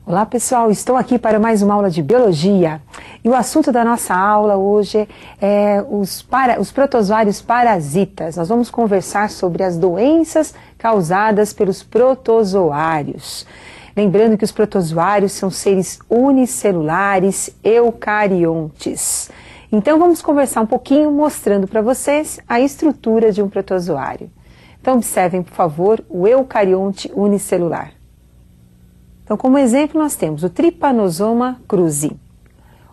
Olá pessoal, estou aqui para mais uma aula de Biologia e o assunto da nossa aula hoje é os protozoários parasitas. Nós vamos conversar sobre as doenças causadas pelos protozoários. Lembrando que os protozoários são seres unicelulares eucariontes. Então vamos conversar um pouquinho mostrando para vocês a estrutura de um protozoário. Então observem, por favor, o eucarionte unicelular. Então, como exemplo, nós temos o Trypanosoma cruzi.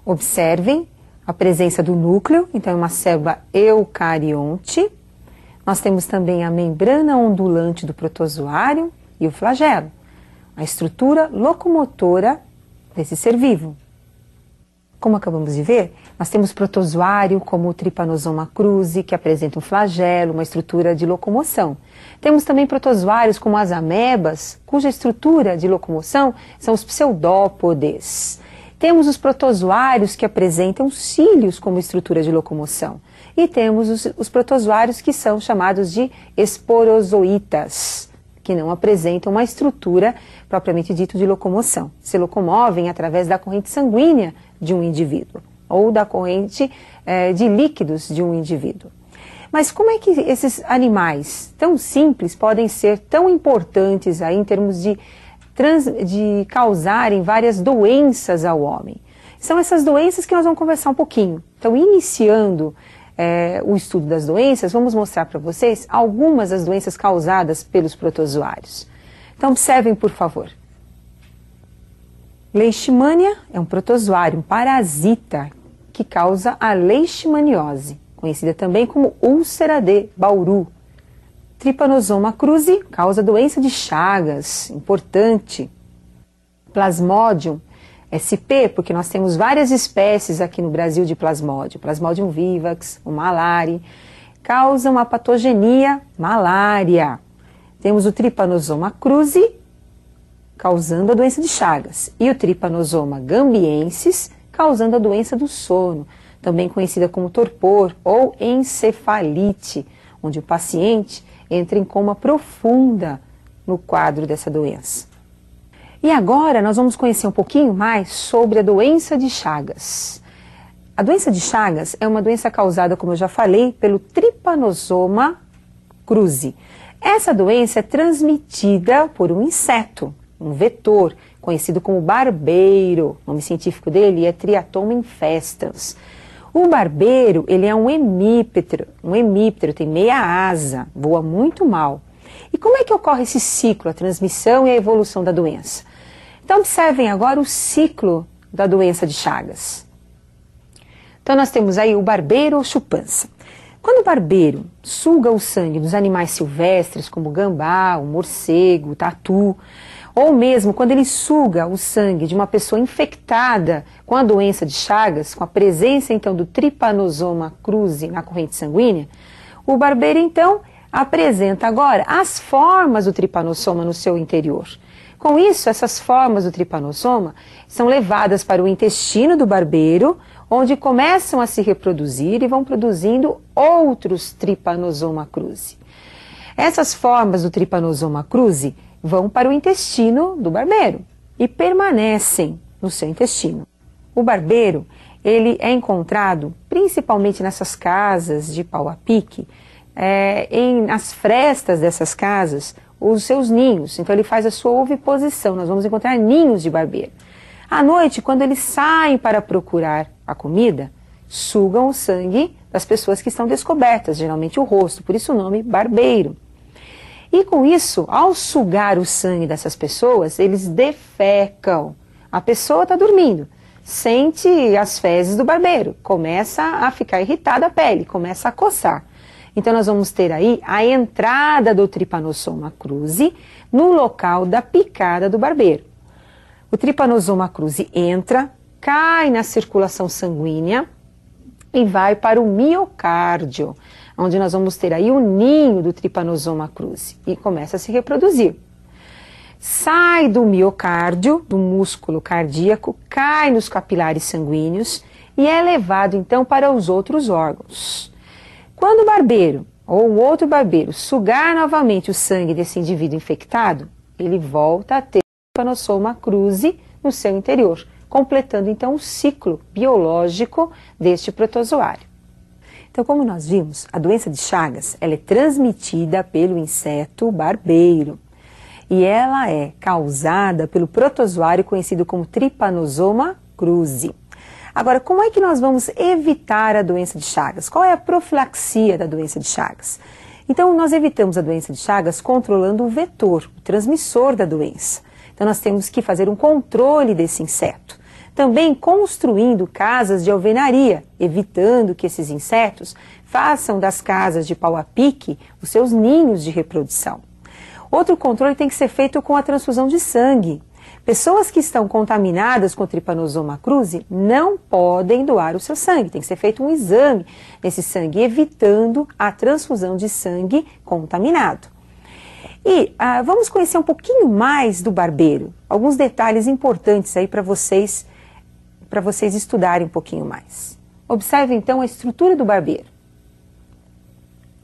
Observem a presença do núcleo, então é uma célula eucarionte. Nós temos também a membrana ondulante do protozoário e o flagelo, a estrutura locomotora desse ser vivo. Como acabamos de ver, nós temos protozoário como o Trypanosoma cruzi, que apresenta um flagelo, uma estrutura de locomoção. Temos também protozoários como as amebas, cuja estrutura de locomoção são os pseudópodes. Temos os protozoários que apresentam cílios como estrutura de locomoção. E temos os protozoários que são chamados de esporozoítas, que não apresentam uma estrutura propriamente dita de locomoção. Se locomovem através da corrente sanguínea de um indivíduo ou da corrente de líquidos de um indivíduo. Mas como é que esses animais tão simples podem ser tão importantes aí em termos de causarem várias doenças ao homem? São essas doenças que nós vamos conversar um pouquinho. Então, iniciando o estudo das doenças, vamos mostrar para vocês algumas das doenças causadas pelos protozoários. Então, observem, por favor. Leishmania é um protozoário, um parasita, que causa a leishmaniose, conhecida também como úlcera de Bauru. Trypanosoma cruzi causa doença de Chagas, importante. Plasmodium SP, porque nós temos várias espécies aqui no Brasil de plasmódio. Plasmodium vivax, o malari, causam a patogenia malária. Temos o Trypanosoma cruzi, causando a doença de Chagas, e o Trypanosoma gambiensis, causando a doença do sono, também conhecida como torpor ou encefalite, onde o paciente entra em coma profunda no quadro dessa doença. E agora nós vamos conhecer um pouquinho mais sobre a doença de Chagas. A doença de Chagas é uma doença causada, como eu já falei, pelo Trypanosoma cruzi. Essa doença é transmitida por um inseto, um vetor, conhecido como barbeiro. O nome científico dele é Triatoma infestans. O barbeiro, ele é um hemíptero, tem meia asa, voa muito mal. E como é que ocorre esse ciclo, a transmissão e a evolução da doença? Então observem agora o ciclo da doença de Chagas. Então nós temos aí o barbeiro ou chupança. Quando o barbeiro suga o sangue dos animais silvestres, como o gambá, o morcego, o tatu, ou mesmo quando ele suga o sangue de uma pessoa infectada com a doença de Chagas, com a presença então do Trypanosoma cruzi na corrente sanguínea, o barbeiro então apresenta agora as formas do Trypanosoma no seu interior. Com isso, essas formas do Trypanosoma são levadas para o intestino do barbeiro, onde começam a se reproduzir e vão produzindo outros Trypanosoma cruzi. Essas formas do Trypanosoma cruzi vão para o intestino do barbeiro e permanecem no seu intestino. O barbeiro, ele é encontrado principalmente nessas casas de pau a pique, nas frestas dessas casas, os seus ninhos. Então ele faz a sua oviposição, nós vamos encontrar ninhos de barbeiro. À noite, quando eles saem para procurar a comida, sugam o sangue das pessoas que estão descobertas, geralmente o rosto, por isso o nome barbeiro. E com isso, ao sugar o sangue dessas pessoas, eles defecam. A pessoa está dormindo, sente as fezes do barbeiro, começa a ficar irritada a pele, começa a coçar. Então nós vamos ter aí a entrada do Trypanosoma cruzi no local da picada do barbeiro. O Trypanosoma cruzi entra, cai na circulação sanguínea e vai para o miocárdio, onde nós vamos ter aí o ninho do Trypanosoma cruzi e começa a se reproduzir. Sai do miocárdio, do músculo cardíaco, cai nos capilares sanguíneos e é levado então para os outros órgãos. Quando o barbeiro ou o outro barbeiro sugar novamente o sangue desse indivíduo infectado, ele volta a ter Trypanosoma cruzi no seu interior, completando então o ciclo biológico deste protozoário. Então, como nós vimos, a doença de Chagas ela é transmitida pelo inseto barbeiro e ela é causada pelo protozoário conhecido como Trypanosoma cruzi. Agora, como é que nós vamos evitar a doença de Chagas? Qual é a profilaxia da doença de Chagas? Então, nós evitamos a doença de Chagas controlando o vetor, o transmissor da doença. Então, nós temos que fazer um controle desse inseto. Também construindo casas de alvenaria, evitando que esses insetos façam das casas de pau a pique os seus ninhos de reprodução. Outro controle tem que ser feito com a transfusão de sangue. Pessoas que estão contaminadas com Trypanosoma cruzi não podem doar o seu sangue. Tem que ser feito um exame nesse sangue, evitando a transfusão de sangue contaminado. E vamos conhecer um pouquinho mais do barbeiro. Alguns detalhes importantes aí para vocês estudarem um pouquinho mais. Observe então a estrutura do barbeiro.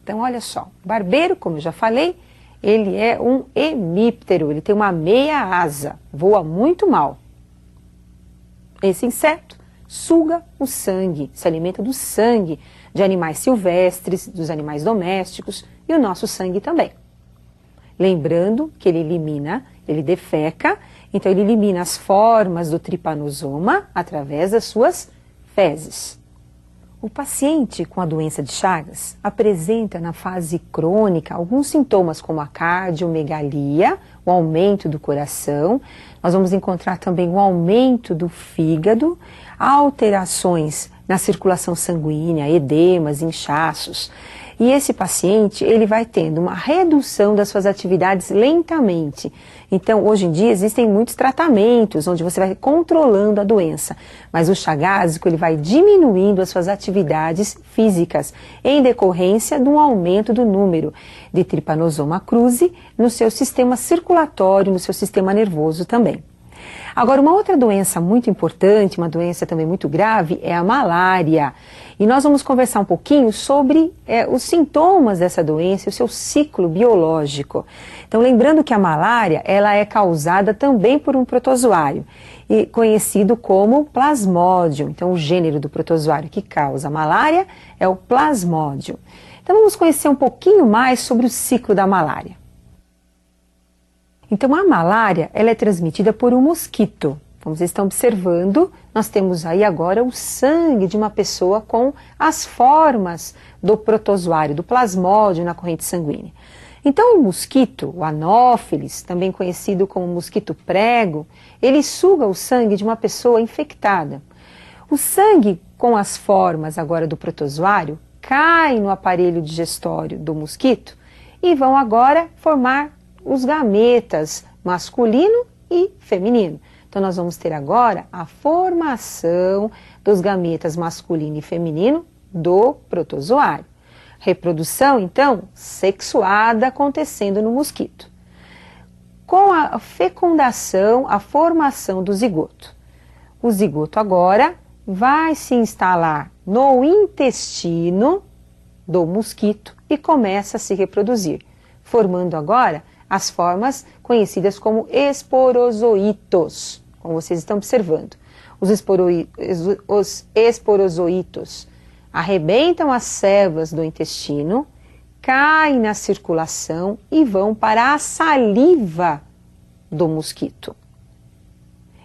Então olha só, o barbeiro, como eu já falei, ele é um hemíptero, ele tem uma meia asa, voa muito mal. Esse inseto suga o sangue, se alimenta do sangue de animais silvestres, dos animais domésticos e o nosso sangue também. Lembrando que ele defeca, então ele elimina as formas do tripanosoma através das suas fezes. O paciente com a doença de Chagas apresenta na fase crônica alguns sintomas como a cardiomegalia, o aumento do coração. Nós vamos encontrar também o aumento do fígado, alterações na circulação sanguínea, edemas, inchaços. E esse paciente, ele vai tendo uma redução das suas atividades lentamente. Então, hoje em dia, existem muitos tratamentos onde você vai controlando a doença. Mas o chagásico, ele vai diminuindo as suas atividades físicas em decorrência de um aumento do número de Trypanosoma cruzi no seu sistema circulatório, no seu sistema nervoso também. Agora, uma outra doença muito importante, uma doença também muito grave, é a malária. E nós vamos conversar um pouquinho sobre os sintomas dessa doença e o seu ciclo biológico. Então, lembrando que a malária, ela é causada também por um protozoário, conhecido como Plasmodium. Então, o gênero do protozoário que causa a malária é o Plasmodium. Então, vamos conhecer um pouquinho mais sobre o ciclo da malária. Então, a malária, ela é transmitida por um mosquito. Como vocês estão observando, nós temos aí agora o sangue de uma pessoa com as formas do protozoário, do plasmódio na corrente sanguínea. Então, o mosquito, o Anopheles, também conhecido como mosquito prego, ele suga o sangue de uma pessoa infectada. O sangue com as formas agora do protozoário cai no aparelho digestório do mosquito e vão agora formar os gametas masculino e feminino. Então, nós vamos ter agora a formação dos gametas masculino e feminino do protozoário. Reprodução, então, sexuada acontecendo no mosquito. Com a fecundação, a formação do zigoto. O zigoto agora vai se instalar no intestino do mosquito e começa a se reproduzir, formando agora as formas conhecidas como esporozoitos, como vocês estão observando. Os esporozoitos arrebentam as células do intestino, caem na circulação e vão para a saliva do mosquito.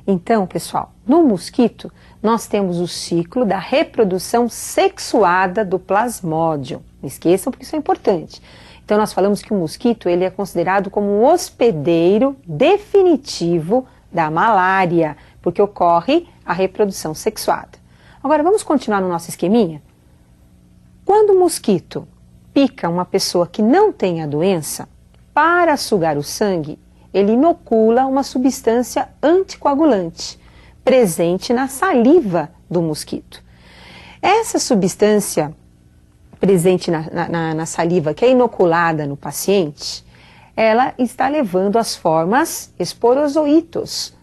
Então, pessoal, no mosquito nós temos o ciclo da reprodução sexuada do plasmódio. Não esqueçam porque isso é importante. Então, nós falamos que o mosquito ele é considerado como um hospedeiro definitivo da malária, porque ocorre a reprodução sexuada. Agora, vamos continuar no nosso esqueminha? Quando o mosquito pica uma pessoa que não tem a doença, para sugar o sangue, ele inocula uma substância anticoagulante, presente na saliva do mosquito. Essa substância presente na saliva, que é inoculada no paciente, ela está levando as formas esporozoitos